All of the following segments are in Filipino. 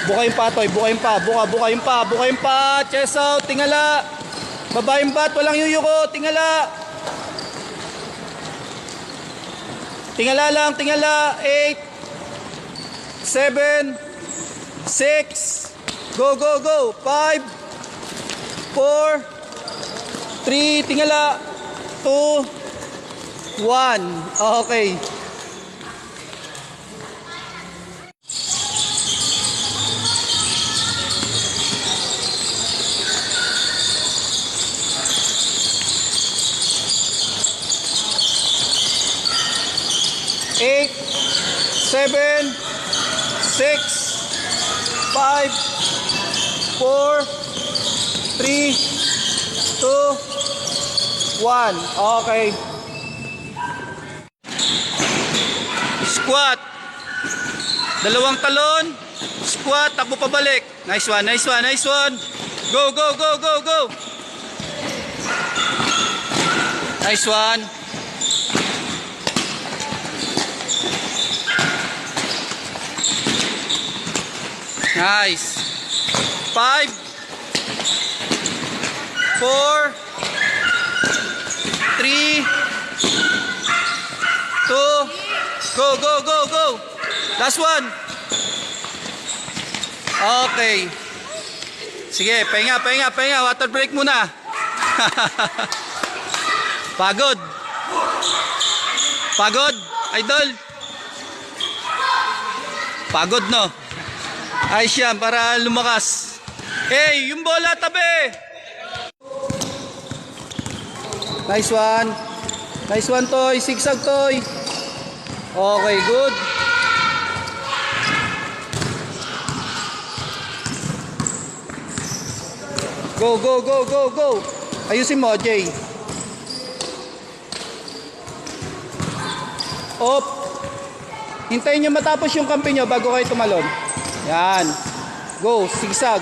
Buka yung pa, Toy. Buka yung pa. Buka yung pa. Buka yung pa. Chest out. Tingala. Baba yung bat. Walang yuyuko. Tingala. Tingala lang. Tingala. 8, 7, 6. Go, go, go. 5, 4, 3. Tingala. 2, 1. Okay. Eight, 7, 6, 5, 4, 3, 2, 1. Okay. Squat. Dalawang talon. Squat. Takbo pabalik. Nice one, nice one, nice one. Go, go, go, go, go. Nice one. Nice. 5, 4, 3, 2, go, go, go, go. Last one. Okay. Sige, pahinga, pahinga, pahinga. Water break muna. Pagod. Pagod, idol. Pagod, no? Ayos yan, para lumakas. Hey, yung bola, tabi! Nice one. Nice one, Toy. Sigsag, Toy. Okay, good. Go, go, go, go, go. Ayusin mo, Jay. Op. Hintayin nyo matapos yung kampi nyo bago kayo tumalon. Yan. Go, sigsag.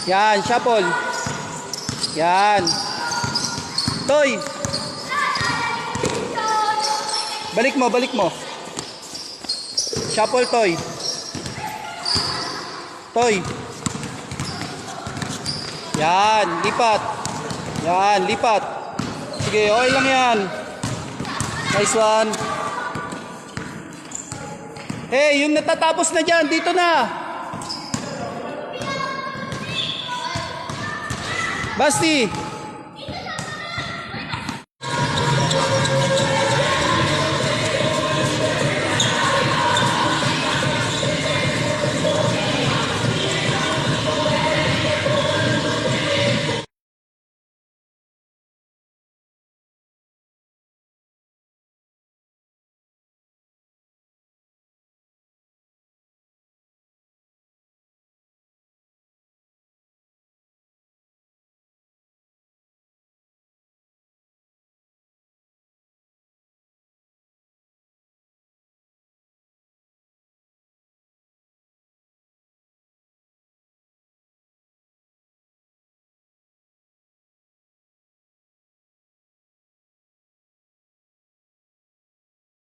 Yan, shuffle. Yan. Toy. Balik mo, balik mo. Shuffle, Toy. Toy. Yan, lipat. Yan, lipat. Sige, okay lang yan. Nice one. Hey, yung natatapos na dyan, dito na. Basti.